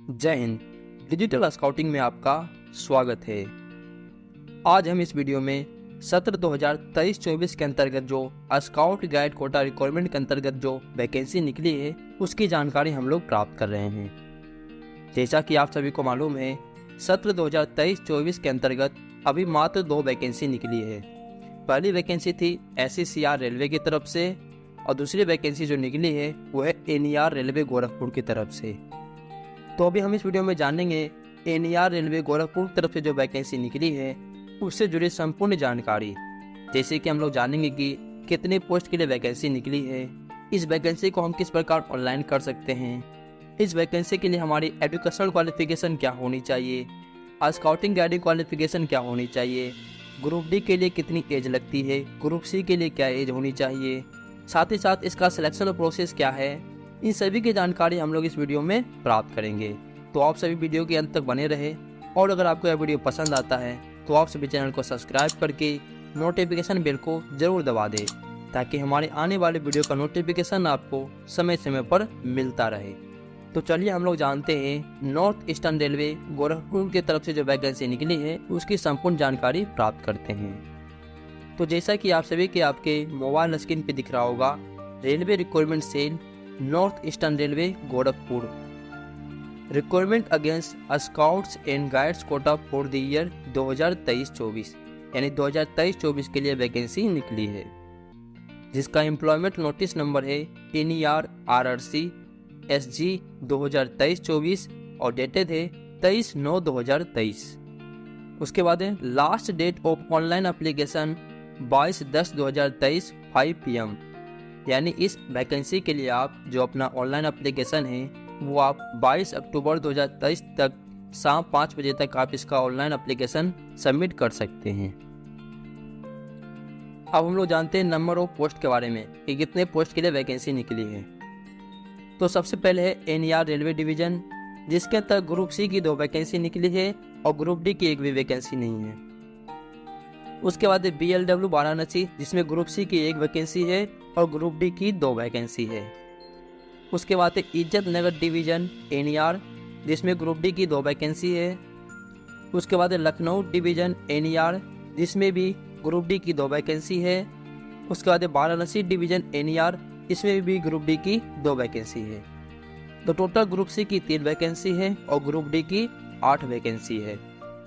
जय Hind. Digital scouting में आपका स्वागत है। आज हम इस वीडियो में सत्र 2023-24 के अंतर्गत जो स्काउट गाइड कोटा रिक्वायरमेंट के अंतर्गत जो वैकेंसी निकली है उसकी जानकारी हम लोग प्राप्त कर रहे हैं। जैसा कि आप सभी को मालूम है, सत्र 2023-24 के अंतर्गत अभी मात्र 2 वैकेंसी निकली है। पहली वैकेंसी थी SCCR रेलवे की तरफ से और दूसरी वैकेंसी जो निकली है वो है NER रेलवे गोरखपुर की तरफ से। तो अभी हम इस वीडियो में जानेंगे NER रेलवे गोरखपुर की तरफ से जो वैकेंसी निकली है उससे जुड़ी संपूर्ण जानकारी। जैसे कि हम लोग जानेंगे कि कितने पोस्ट के लिए वैकेंसी निकली है, इस वैकेंसी को हम किस प्रकार ऑनलाइन कर सकते हैं, इस वैकेंसी के लिए हमारी एजुकेशनल क्वालिफिकेशन क्या होनी चाहिए, स्काउटिंग गाइडिंग क्वालिफिकेशन क्या होनी चाहिए, ग्रुप डी के लिए कितनी एज लगती है, ग्रुप सी के लिए क्या एज होनी चाहिए, साथ ही साथ इसका सिलेक्शन प्रोसेस क्या है, इन सभी की जानकारी हम लोग इस वीडियो में प्राप्त करेंगे। तो आप सभी वीडियो के अंत तक बने रहे और अगर आपको यह वीडियो पसंद आता है तो आप सभी चैनल को सब्सक्राइब करके नोटिफिकेशन बेल को जरूर दबा दें ताकि हमारे आने वाले वीडियो का नोटिफिकेशन आपको समय समय पर मिलता रहे। तो चलिए हम लोग जानते हैं नॉर्थ ईस्टर्न रेलवे गोरखपुर की तरफ से जो वैकेंसी निकली है उसकी संपूर्ण जानकारी प्राप्त करते हैं। तो जैसा कि आप सभी के आपके मोबाइल स्क्रीन पे दिख रहा होगा, railway requirement cell north eastern railway Gorakhpur requirement against scouts and guides quota for the year 2023-24 यानी 2023-24 के लिए वैकेंसी निकली है, जिसका एम्प्लॉयमेंट नोटिस नंबर है NER RRC SG 2023-24 और डेटेड है 23/9/2023। उसके बाद है last date of online application 22/10/2023 5 PM, यानी इस वैकेंसी के लिए आप जो अपना ऑनलाइन एप्लीकेशन है वो आप 22 अक्टूबर 2023 तक शाम 5 बजे तक आप इसका ऑनलाइन एप्लीकेशन सबमिट कर सकते हैं। अब हम लोग जानते हैं नंबर ऑफ पोस्ट के बारे में कि कितने पोस्ट के लिए वैकेंसी निकली है। तो सबसे पहले है NER रेलवे डिवीजन, जिसके अंदर ग्रुप सी की 2 वैकेंसी निकली है और ग्रुप डी की 1 भी वैकेंसी नहीं है। उसके बाद है BLW वाराणसी, जिसमें ग्रुप सी की 1 वैकेंसी है और ग्रुप डी की 2 वैकेंसी है। उसके बाद है इज्जत नगर डिवीजन NER, जिसमें ग्रुप डी की 2 वैकेंसी है। उसके बाद है लखनऊ डिवीजन NER, जिसमें भी ग्रुप डी की 2 वैकेंसी है। उसके बाद है वाराणसी डिवीजन NER, इसमें भी ग्रुप डी की 2 वैकेंसी है। तो टोटल ग्रुप सी की 3 वैकेंसी है और ग्रुप डी की 8 वैकेंसी है।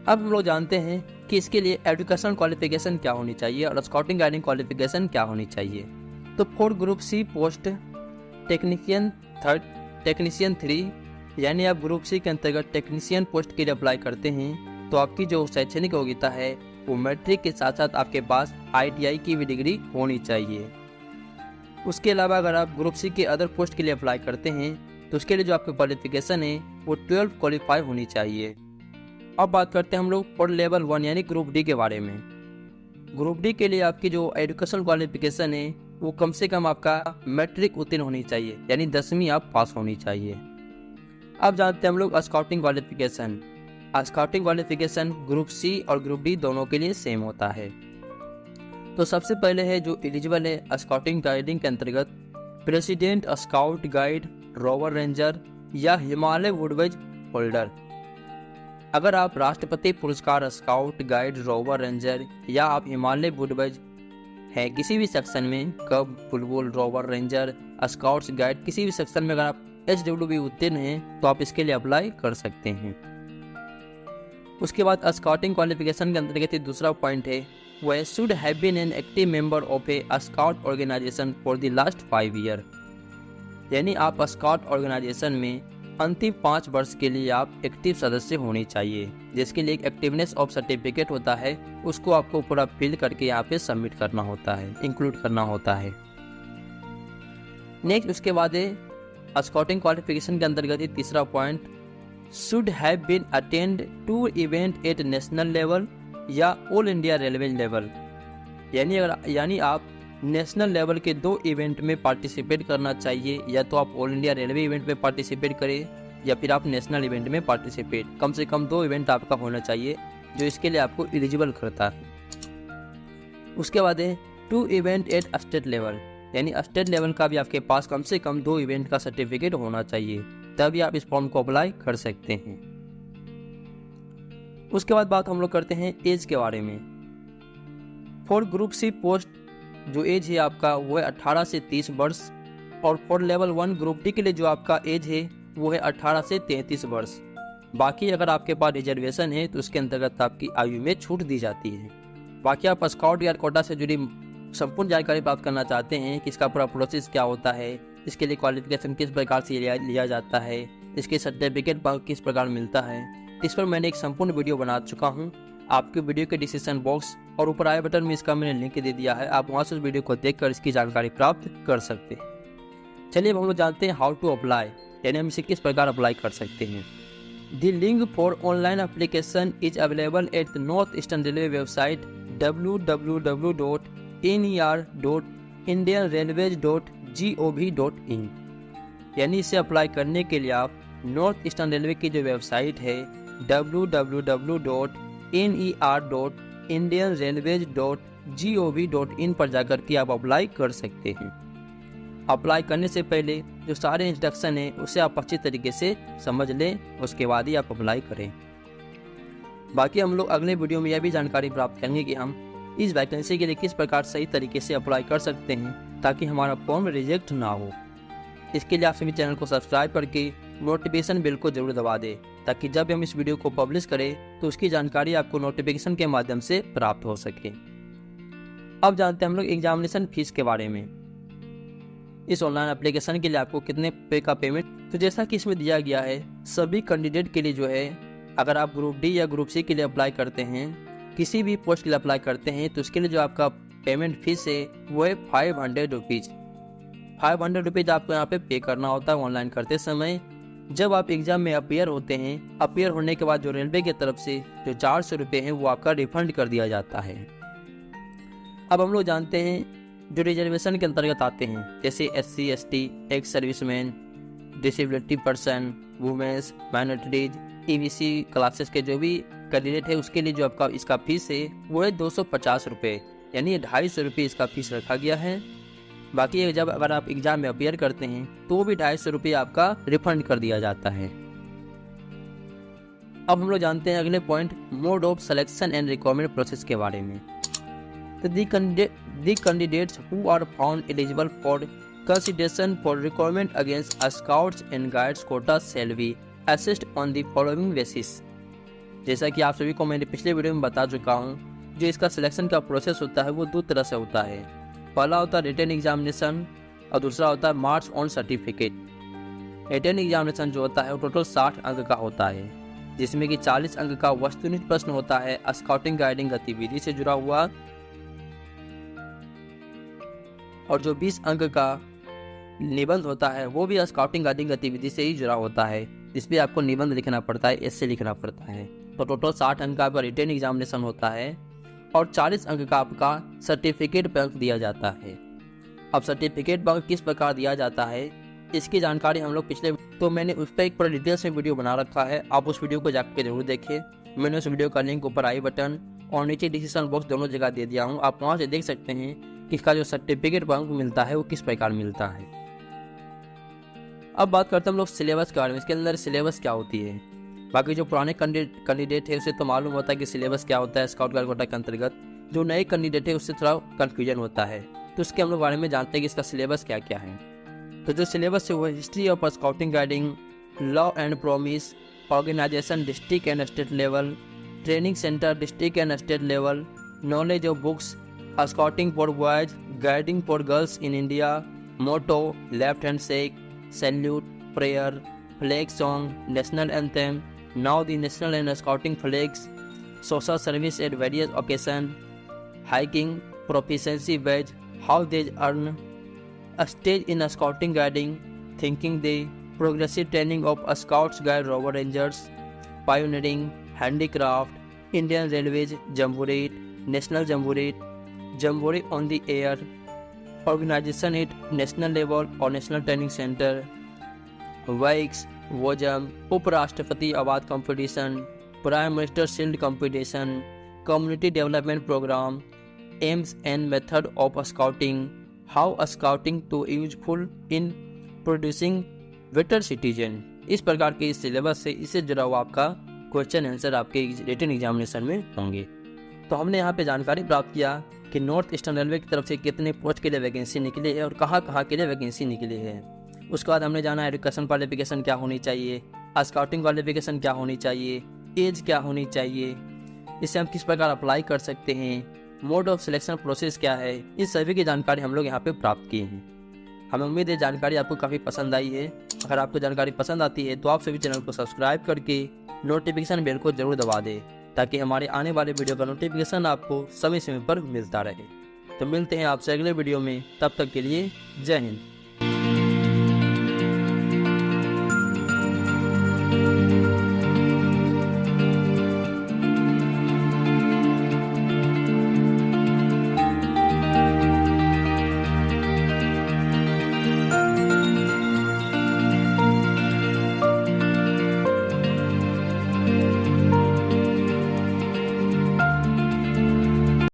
अब हम लोग जानते हैं कि इसके लिए एजुकेशन क्वालिफिकेशन क्या होनी चाहिए और स्काउटिंग गाइडिंग क्वालिफिकेशन क्या होनी चाहिए। तो for group C post technician 3 यानी आप ग्रुप सी के अंतर्गत टेक्नीशियन पोस्ट के लिए अप्लाई करते हैं तो आपकी जो शैक्षणिक योग्यता है वो मैट्रिक के साथ साथ आपके पास ITI की भी डिग्री होनी चाहिए। उसके अलावा अगर आप ग्रुप सी के अदर पोस्ट के लिए अप्लाई करते हैं तो उसके लिए जो आपकी क्वालिफिकेशन है वो 12 क्वालिफाई होनी चाहिए। अब बात करते हैं हम लोग फॉर लेवल 1 यानी ग्रुप डी के बारे में। ग्रुप डी के लिए आपकी जो एजुकेशन क्वालिफिकेशन है वो कम से कम आपका मैट्रिक उत्तीर्ण होनी चाहिए, यानी 10वीं आप पास होनी चाहिए। अब जानते हैं हम लोग scouting qualification. Scouting qualification group C और ग्रुप डी दोनों के लिए सेम होता है। तो सबसे पहले है जो एलिजिबल है स्काउटिंग गाइडिंग के अंतर्गत president scout guide rover ranger या हिमालय वुडवेज होल्डर। अगर आप राष्ट्रपति पुरस्कार स्काउट गाइड रोवर रेंजर या आप हिमालय वुडवेज है किसी भी सेक्शन में, कब बुलबुल रोवर रेंजर स्काउट्स गाइड किसी भी सेक्शन में अगर आप HWB उत्तीर्ण हैं तो आप इसके लिए अप्लाई कर सकते हैं। उसके बाद स्काउटिंग क्वालिफिकेशन के अंतर्गत दूसरा पॉइंट है वह should have been an active member of a scout organisation for the last 5 year, यानी आप स्काउट ऑर्गेनाइजेशन में अंतिम 5 वर्ष के लिए आप एक्टिव सदस्य होने चाहिए, जिसके लिए एक एक्टिवनेस ऑफ सर्टिफिकेट होता है, उसको आपको पूरा फिल करके यहाँ पे सबमिट करना होता है, इंक्लूड करना होता है। नेक्स्ट उसके बाद है स्काउटिंग क्वालिफिकेशन के अंतर्गत तीसरा point should have been attend 2 event at national level या ऑल इंडिया रेलवे लेवल, यानी आप नेशनल लेवल के 2 इवेंट में पार्टिसिपेट करना चाहिए, या तो आप ऑल इंडिया रेलवे इवेंट में पार्टिसिपेट करें या फिर आप नेशनल इवेंट में पार्टिसिपेट, कम से कम 2 इवेंट आपका होना चाहिए जो इसके लिए आपको एलिजिबल करता है। उसके बाद है 2 इवेंट एट स्टेट लेवल, यानी स्टेट लेवल का भी आपके पास कम से कम 2 इवेंट का सर्टिफिकेट होना चाहिए। तभी आप इस फॉर्म को अप्लाई कर सकते हैं। उसके बाद बात हम लोग करते हैं एज के बारे में। फॉर ग्रुप सी पोस्ट जो एज है आपका वो है 18 से 30 वर्ष, और फॉर लेवल 1 ग्रुप डी के लिए जो आपका एज है वो है 18 से 33 वर्ष। बाकी अगर आपके पास रिजर्वेशन है तो उसके अंतर्गत आपकी आयु में छूट दी जाती है। बाकी आप स्काउट गाइड कोटा से जुड़ी संपूर्ण जानकारी प्राप्त करना चाहते हैं कि इसका पूरा प्रोसेस क्या होता है, इसके लिए क्वालिफिकेशन किस प्रकार से लिया जाता है, इसके सर्टिफिकेट किस प्रकार मिलता है, इस पर मैंने एक संपूर्ण वीडियो बना चुका हूँ। आपके वीडियो के डिस्क्रिप्शन बॉक्स और ऊपर आई बटन में इसका मैंने लिंक दे दिया है, आप वहाँ से उस वीडियो को देखकर इसकी जानकारी प्राप्त कर सकते हैं। चलिए अब हम लोग जानते हैं हाउ टू अप्लाई, यानी हम इसे किस प्रकार अप्लाई कर सकते हैं। The link for online application is available at the north eastern railway website www.ner.indianrailways.gov.in। यानी इसे अप्लाई करने के लिए आप नॉर्थ ईस्टर्न रेलवे की जो वेबसाइट है www.ner.indianrailways.gov.in पर जाकर के आप अप्लाई कर सकते हैं। अप्लाई करने से पहले जो सारे इंस्ट्रक्शन है उसे आप अच्छी तरीके से समझ लें, उसके बाद ही आप अप्लाई करें। बाकी हम लोग अगले वीडियो में यह भी जानकारी प्राप्त करेंगे कि हम इस वैकेंसी के लिए किस प्रकार सही तरीके से अप्लाई कर सकते हैं ताकि हमारा फॉर्म रिजेक्ट ना हो। इसके लिए आप सभी चैनल को सब्सक्राइब करके नोटिफिकेशन बेल को जरूर दबा दें, ताकि जब भी हम इस वीडियो को पब्लिश करें तो उसकी जानकारी आपको नोटिफिकेशन के माध्यम से प्राप्त हो सके। अब जानते हैं हम लोग एग्जामिनेशन फीस के बारे में। इस ऑनलाइन एप्लीकेशन के लिए आपको कितने पे का पेमेंट, तो जैसा कि इसमें दिया गया है सभी कैंडिडेट के लिए जो है, अगर आप ग्रुप डी या ग्रुप सी के लिए अप्लाई करते हैं, किसी भी पोस्ट के लिए अप्लाई करते हैं, तो उसके लिए जो आपका पेमेंट फीस है वो है 500 रुपीज़। 500 रुपीज़ आपको यहाँ पे पे करना होता है ऑनलाइन करते समय। जब आप एग्जाम में अपियर होते हैं, अपियर होने के बाद जो रेलवे की तरफ से जो 400 रुपये हैं वो आपका रिफंड कर दिया जाता है। अब हम लोग जानते हैं जो रिजर्वेशन के अंतर्गत आते हैं, जैसे SC ST, ex serviceman, disability person, womens, minorities, EBC classes के जो भी कैंडिडेट है उसके लिए जो आपका इसका फीस है वो है 250 रुपये, यानी 250 रुपये इसका फीस रखा गया है। बाकी जब अगर आप एग्जाम में अपियर करते हैं तो भी 250 रुपये आपका रिफंड कर दिया जाता है। अब हम लोग जानते हैं अगले point mode of selection and requirement process के बारे में। तो the candidates who are found eligible for consideration for requirement against a Scouts and Guides quota shall be assessed on the following basis। जैसा कि आप सभी को मैंने पिछले वीडियो में बता चुका हूँ, जो इसका सिलेक्शन का प्रोसेस होता है वो दो तरह से होता है। पहला होता है रिटन एग्जामिनेशन और दूसरा होता है marks on certificate. Written examination जो होता है वो टोटल 60 अंक का होता है, जिसमें कि 40 अंक का वस्तुनिष्ठ प्रश्न होता है स्काउटिंग गाइडिंग गतिविधि से जुड़ा हुआ, और जो 20 अंक का निबंध होता है वो भी स्काउटिंग गाइडिंग गतिविधि से ही जुड़ा होता है, जिसमें आपको निबंध लिखना पड़ता है, ऐसे लिखना पड़ता है। तो टोटल 60 अंक का आपका रिटन एग्जामिनेशन होता है और 40 अंक का आपका सर्टिफिकेट बैंक दिया जाता है। अब सर्टिफिकेट बैंक किस प्रकार दिया जाता है इसकी जानकारी हम लोग तो मैंने उस पर एक पूरा डिटेल्स में वीडियो बना रखा है, आप उस वीडियो को जाकर जरूर देखें। मैंने उस वीडियो का लिंक ऊपर आई बटन और नीचे डिस्क्रिप्शन बॉक्स दोनों जगह दे दिया हूँ, आप वहाँ से देख सकते हैं कि इसका जो सर्टिफिकेट बैंक मिलता है वो किस प्रकार मिलता है। अब बात करते हैं हम लोग सिलेबस के बारे में, इसके अंदर सिलेबस क्या होती है। बाकी जो पुराने कैंडिडेट है उसे तो मालूम होता है कि सिलेबस क्या होता है स्काउट गाइड कोटा के अंतर्गत, जो नए कैंडिडेट है उससे थोड़ा कन्फ्यूजन होता है, तो उसके हम लोग बारे में जानते हैं कि इसका सिलेबस क्या क्या है। तो जो सिलेबस है वो history of scouting guiding, law and promise, organisation district and state level, training centre district and state level, knowledge of books, scouting for boys, guiding for girls in India, motto, left hand shake, salute, prayer, flag song, national anthem, now the national and scouting flags, social service at various occasions, hiking, proficiency badge, how they earn, a stage in scouting guiding, thinking day, progressive training of scouts guide rover rangers, pioneering, handicraft, Indian Railways Jamboree, national jamboree, jamboree on the air, organization at national level or national training center, WICS, वोजम, उपराष्ट्रपति award competition, prime minister shield competition, community development programme, aims and method of scouting, how scouting to useful in producing better citizen. इस प्रकार के इस syllabus से इससे जुड़ा हुआ आपका क्वेश्चन आंसर आपके रिटन एग्जामिनेशन में होंगे। तो हमने यहाँ पे जानकारी प्राप्त किया कि नॉर्थ ईस्टर्न रेलवे की तरफ से कितने पोस्ट के लिए वैकेंसी निकली है और कहाँ कहाँ के लिए वैकेंसी निकली है। उसके बाद हमने जाना एजुकेशन क्वालिफिकेशन क्या होनी चाहिए, स्काउटिंग क्वालिफिकेशन क्या होनी चाहिए, एज क्या होनी चाहिए, इससे हम किस प्रकार अप्लाई कर सकते हैं, मोड ऑफ सिलेक्शन प्रोसेस क्या है, इस सभी की जानकारी हम लोग यहाँ पे प्राप्त किए हैं। हमें उम्मीद है जानकारी आपको काफ़ी पसंद आई है। अगर आपको जानकारी पसंद आती है तो आप सभी चैनल को सब्सक्राइब करके नोटिफिकेशन बेल को जरूर दबा दें ताकि हमारे आने वाले वीडियो का नोटिफिकेशन आपको समय समय पर मिलता रहे। तो मिलते हैं आपसे अगले वीडियो में, तब तक के लिए जय हिंद।